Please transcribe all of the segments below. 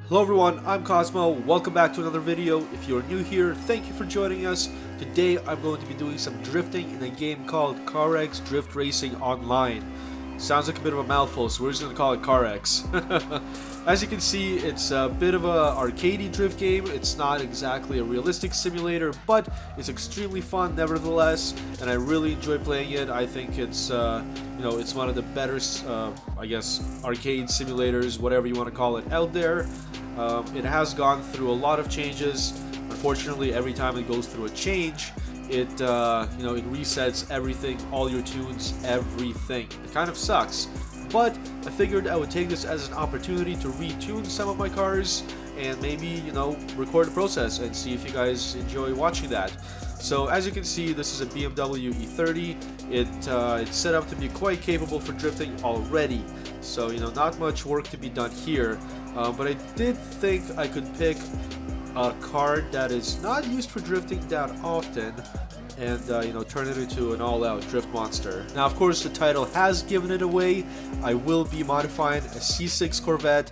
Hello everyone, I'm Cosmo. Welcome back to another video. If you're new here, thank you for joining us. Today I'm going to be doing some drifting in a game called CarX Drift Racing Online. Sounds like a bit of a mouthful, so we're just going to call it CarX. As you can see, it's a bit of a arcadey drift game. It's not exactly a realistic simulator, but it's extremely fun nevertheless, and I really enjoy playing it. I think it's it's one of the better, I guess, arcade simulators, whatever you want to call it, out there. It has gone through a lot of changes. Unfortunately, every time it goes through a change, it it resets everything, all your tunes, everything. It kind of sucks, but I figured I would take this as an opportunity to retune some of my cars and maybe record the process and see if you guys enjoy watching that. So as you can see, this is a BMW E30. It's set up to be quite capable for drifting already. So not much work to be done here. But I did think I could pick a car that is not used for drifting that often and turn it into an all-out drift monster. Now of course the title has given it away. I will be modifying a C6 Corvette.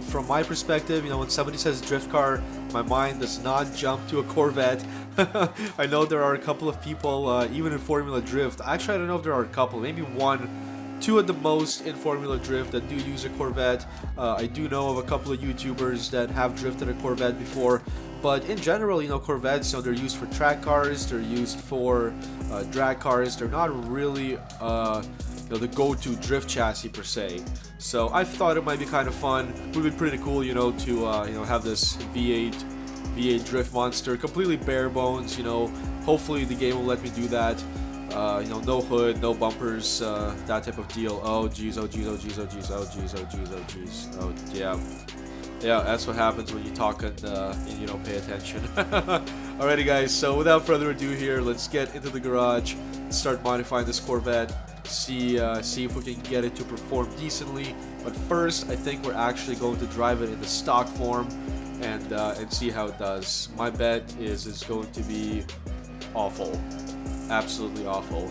From my perspective, when somebody says drift car, my mind does not jump to a Corvette. I know there are a couple of people, even in Formula Drift, actually I don't know if there are a couple, maybe two at the most in Formula Drift that do use a Corvette. I do know of a couple of YouTubers that have drifted a Corvette before, but in general, Corvettes, they're used for track cars, they're used for drag cars. They're not really the go-to drift chassis per se. So I thought it might be kind of fun. It would be pretty cool, to have this V8 drift monster, completely bare bones. Hopefully the game will let me do that. No hood, no bumpers, that type of deal. Oh geez, oh geez, oh geez, oh geez, oh geez, oh geez, oh geez. Oh yeah. Yeah, that's what happens when you talk and you don't pay attention. Alrighty guys, so without further ado here, let's get into the garage, start modifying this Corvette, see if we can get it to perform decently. But first, I think we're actually going to drive it in the stock form and see how it does. My bet is it's going to be awful. Absolutely awful.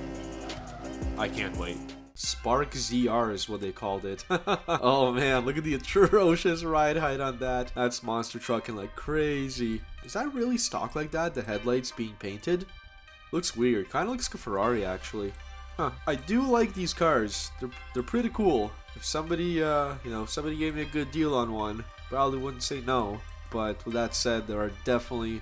I can't wait. Spark ZR is what they called it. Oh man, look at the atrocious ride height on that. That's monster trucking like crazy. Is that really stock like that? The headlights being painted? Looks weird. Kind of looks like a Ferrari actually. Huh. I do like these cars. They're pretty cool. If somebody if somebody gave me a good deal on one, probably wouldn't say no. But with that said, there are definitely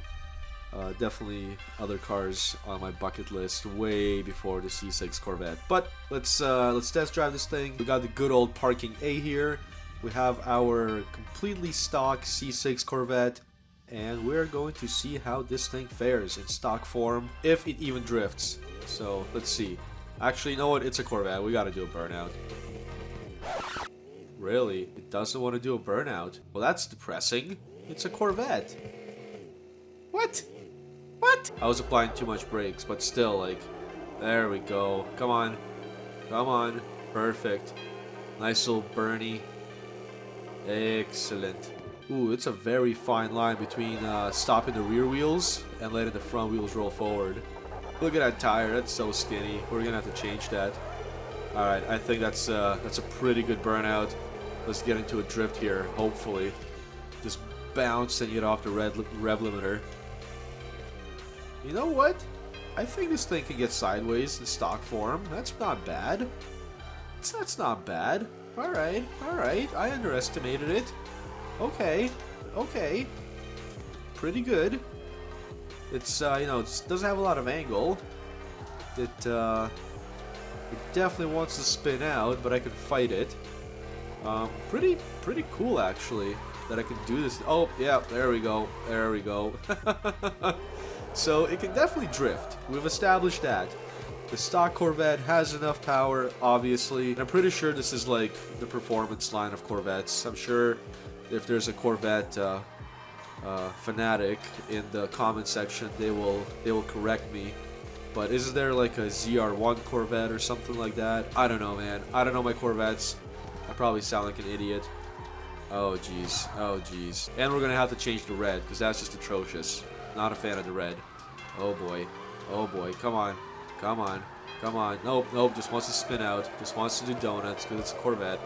other cars on my bucket list way before the C6 Corvette. But let's test drive this thing. We got the good old parking A here. We have our completely stock C6 Corvette, and we're going to see how this thing fares in stock form, if it even drifts. So let's see. Actually, you know what? It's a Corvette. We gotta do a burnout. Really? It doesn't want to do a burnout? Well, that's depressing. It's a Corvette. What? What? I was applying too much brakes, but still, like, there we go. Come on. Come on. Perfect. Nice little Bernie. Excellent. Ooh, it's a very fine line between stopping the rear wheels and letting the front wheels roll forward. Look at that tire. That's so skinny. We're gonna have to change that. Alright, I think that's a pretty good burnout. Let's get into a drift here, hopefully. Just bounce and get off the rev limiter. You know what? I think this thing can get sideways in stock form. That's not bad. That's not bad. Alright, alright. I underestimated it. Okay, okay. Pretty good. It's, it doesn't have a lot of angle. It definitely wants to spin out, but I can fight it. Pretty cool, actually, that I can do this. Oh, yeah, there we go. There we go. So it can definitely drift. We've established that. The stock Corvette has enough power, obviously. And I'm pretty sure this is like the performance line of Corvettes. I'm sure if there's a Corvette fanatic in the comment section, they will correct me. But is there like a ZR1 Corvette or something like that? I don't know, man. I don't know my Corvettes. I probably sound like an idiot. Oh jeez. Oh jeez. And we're gonna have to change the red because that's just atrocious. Not a fan of the red. Oh boy. Oh boy. Come on. Come on. Come on. Nope. Nope. Just wants to spin out. Just wants to do donuts because it's a Corvette.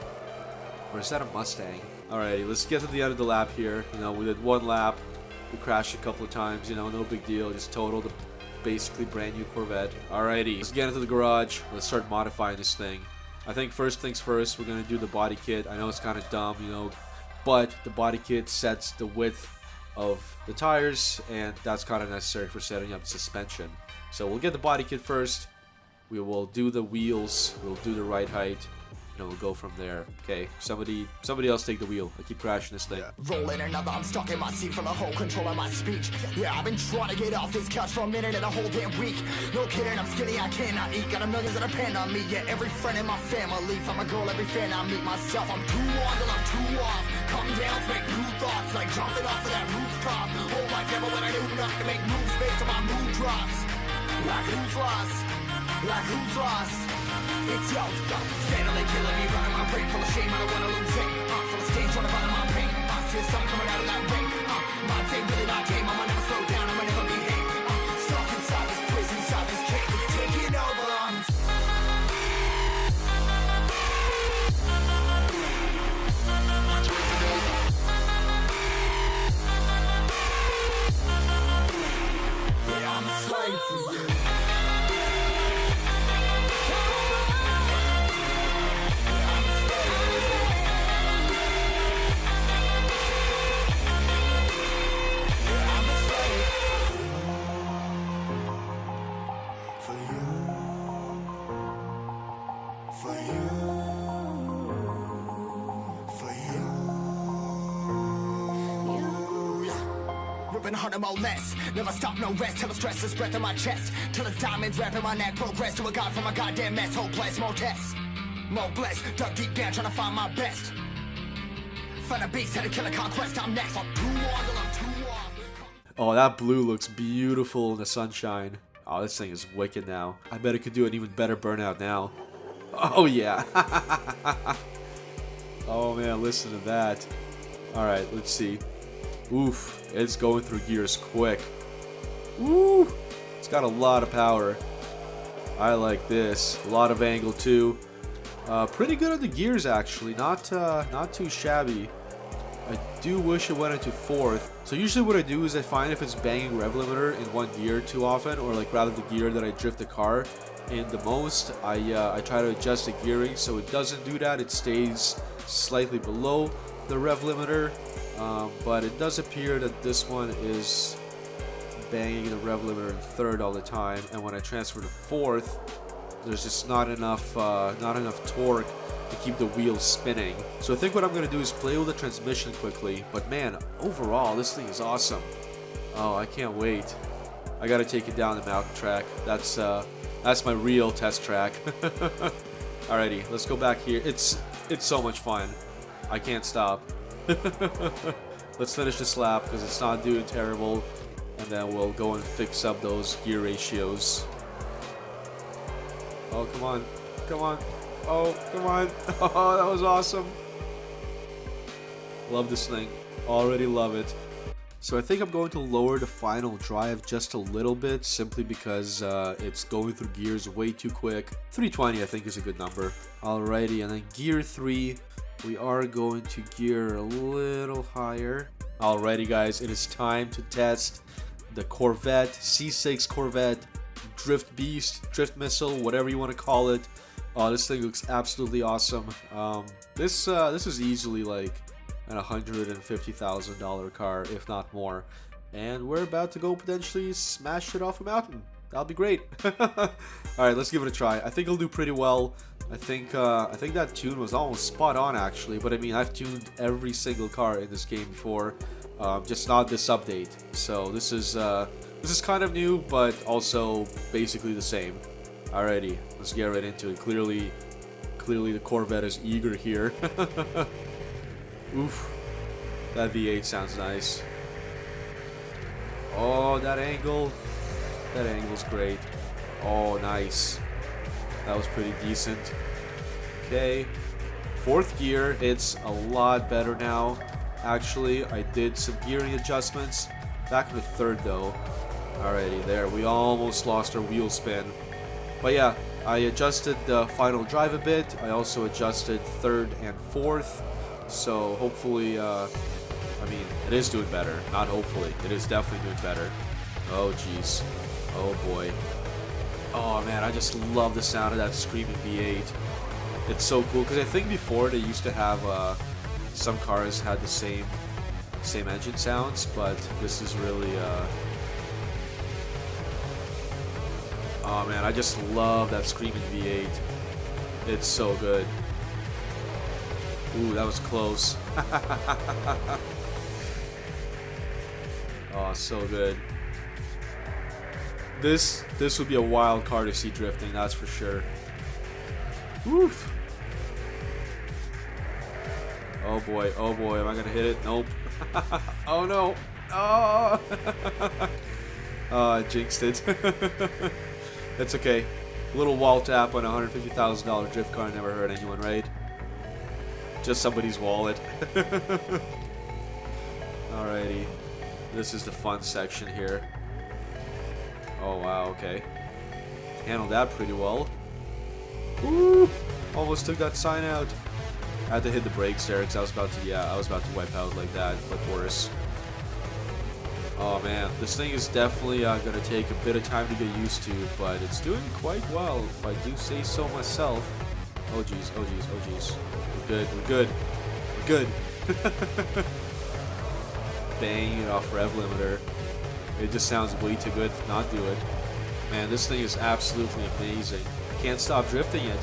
Or is that a Mustang? Alrighty, let's get to the end of the lap here. You know, we did one lap. We crashed a couple of times, you know, no big deal. Just totaled a basically brand new Corvette. Alrighty, let's get into the garage. Let's start modifying this thing. I think first things first, we're going to do the body kit. I know it's kind of dumb, you know, but the body kit sets the width of the tires, and that's kind of necessary for setting up the suspension. So we'll get the body kit first. We will do the wheels. We'll do the right height. And we'll go from there. Okay, somebody else take the wheel. I keep crashing this thing. Rolling another, I'm stuck in my seat from the whole control of my speech. Yeah, I've been trying to get off this couch for a minute and a whole damn week. No kidding, I'm skinny, I cannot eat. Got a millions that depend on me. Yeah, every friend in my family. From a girl, every fan I meet myself. I'm too on till I'm too off. Come down, make new thoughts. Like jumping off of that rooftop. Hold my camera when I do nothing to make moves based on my mood drops. Like who's lost? Like who's lost? It's yo, steadily killing me, running my brain full of shame. I don't wanna lose it. Full of stage, trying to find my pain. See the sun coming out of that rain. Minds ain't really my game. I'ma never slow down. I'ma never behave. Stuck inside this prison, inside this cage. It's taking over. Yeah, I'm a slave for you. Been hunting more less. Never stop, no rest. Till the stress is breath in my chest. Till it's diamonds wrapping my neck. Progress to a god from a goddamn mess. Hopeless, more tests. More blessed. Dug deep down trying to find my best. Find a beast, had to kill a conquest. I'm next. I'm too on till I'm too off. Oh, that blue looks beautiful in the sunshine. Oh, this thing is wicked now. I bet it could do an even better burnout now. Oh, yeah. Oh, man, listen to that. Alright, let's see. Oof, it's going through gears quick. Woo! It's got a lot of power. I like this. A lot of angle too. Pretty good on the gears actually. Not too shabby. I do wish it went into fourth. So usually what I do is I find if it's banging rev limiter in one gear too often, or like rather the gear that I drift the car in the most, I try to adjust the gearing so it doesn't do that. It stays slightly below the rev limiter. But it does appear that this one is banging the rev limiter in third all the time, and when I transfer to fourth, there's just not enough torque to keep the wheels spinning. So I think what I'm going to do is play with the transmission quickly, but man, overall this thing is awesome. Oh, I can't wait. I got to take it down the mountain track. That's my real test track. Alrighty, let's go back here. It's so much fun. I can't stop. Let's finish this lap because it's not doing terrible, and then we'll go and fix up those gear ratios. Oh, come on. Come on. Oh, come on. Oh, that was awesome. Love this thing. Already love it. So I think I'm going to lower the final drive just a little bit, simply because it's going through gears way too quick. 320 I think is a good number. Alrighty, and then gear 3, we are going to gear a little higher. Alrighty guys, it is time to test the Corvette, C6 Corvette, Drift Beast, Drift Missile, whatever you want to call it. This thing looks absolutely awesome. This is easily like an $150,000 car, if not more. And we're about to go potentially smash it off a mountain. That'll be great. Alright, let's give it a try. I think it'll do pretty well. I think that tune was almost spot on actually, but I mean, I've tuned every single car in this game before, just not this update. So this is kind of new, but also basically the same. Alrighty, let's get right into it. Clearly the Corvette is eager here. Oof, that V8 sounds nice. Oh, that angle's great. Oh, nice. That was pretty decent. Okay, fourth gear, it's a lot better now. Actually, I did some gearing adjustments. Back in the third though. Alrighty, there, we almost lost our wheel spin. But yeah, I adjusted the final drive a bit. I also adjusted third and fourth. So hopefully, I mean, it is doing better. Not hopefully, it is definitely doing better. Oh jeez, oh boy. Oh man, I just love the sound of that screaming V8. It's so cool because I think before they used to have some cars had the same engine sounds, but this is really oh man, I just love that screaming V8. It's so good. Ooh, that was close. Oh, so good. This would be a wild car to see drifting, that's for sure. Woof. Oh boy, am I gonna hit it? Nope. Oh no. Oh. Oh, I jinxed it. It's okay. A little wall tap on a $150,000 drift car never hurt anyone, right? Just somebody's wallet. Alrighty. This is the fun section here. Oh wow, okay. Handled that pretty well. Woo! Almost took that sign out. I had to hit the brakes there because I was about to wipe out like that, but worse. Oh man, this thing is definitely gonna take a bit of time to get used to, but it's doing quite well, if I do say so myself. Oh jeez, oh jeez, oh jeez. We're good, we're good, we're good. Banging it off rev limiter. It just sounds way too good to not do it. Man, this thing is absolutely amazing. I can't stop drifting it.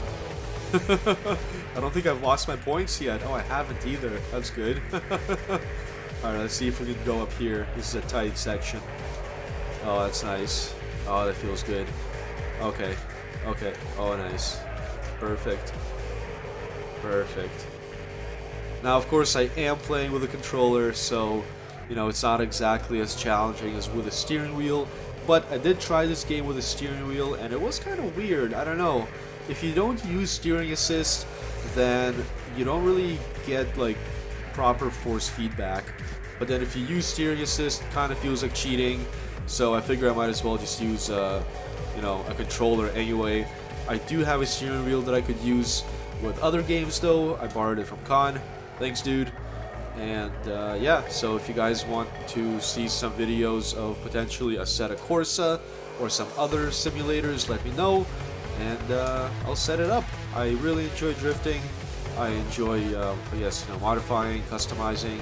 I don't think I've lost my points yet. Oh, I haven't either. That's good. Alright, let's see if we can go up here. This is a tight section. Oh, that's nice. Oh, that feels good. Okay. Okay. Oh, nice. Perfect. Perfect. Now, of course, I am playing with a controller, so, you know, it's not exactly as challenging as with a steering wheel. But I did try this game with a steering wheel, and it was kind of weird. I don't know. If you don't use steering assist, then you don't really get, like, proper force feedback. But then if you use steering assist, it kind of feels like cheating. So I figure I might as well just use, you know, a controller anyway. I do have a steering wheel that I could use with other games though. I borrowed it from Con. Thanks, dude. And yeah, so if you guys want to see some videos of potentially Assetto Corsa or some other simulators, let me know, and I'll set it up. I really enjoy drifting. I enjoy, yes, you know, modifying, customizing,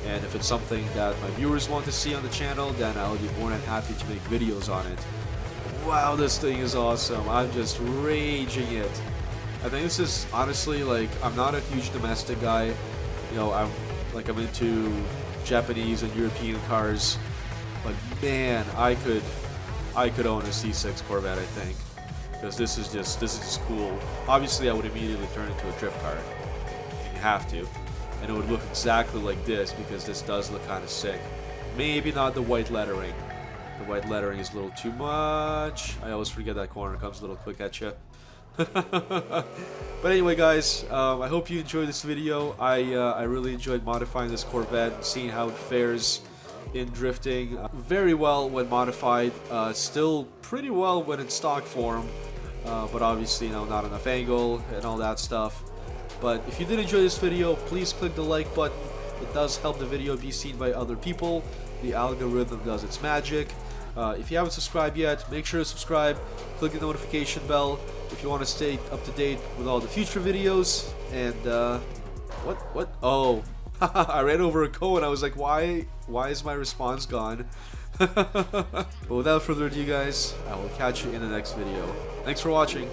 and if it's something that my viewers want to see on the channel, then I'll be more than happy to make videos on it. Wow, this thing is awesome. I'm just raging it. I think this is honestly, like, I'm not a huge domestic guy. You know, I'm into Japanese and European cars, but man, I could own a C6 Corvette, I think, because this is just cool. Obviously, I would immediately turn into a drift car. You have to, and it would look exactly like this because this does look kind of sick. Maybe not the white lettering. The white lettering is a little too much. I always forget that corner comes a little quick at you. But anyway, guys, I hope you enjoyed this video. I really enjoyed modifying this Corvette and seeing how it fares in drifting. Very well when modified, still pretty well when in stock form, but obviously, you know, not enough angle and all that stuff. But if you did enjoy this video, please click the like button. It does help the video be seen by other people. The algorithm does its magic. If you haven't subscribed yet, make sure to subscribe, click the notification bell if you want to stay up to date with all the future videos. And what? Oh, I ran over a cone. I was like, why is my response gone? But without further ado, guys, I will catch you in the next video. Thanks for watching.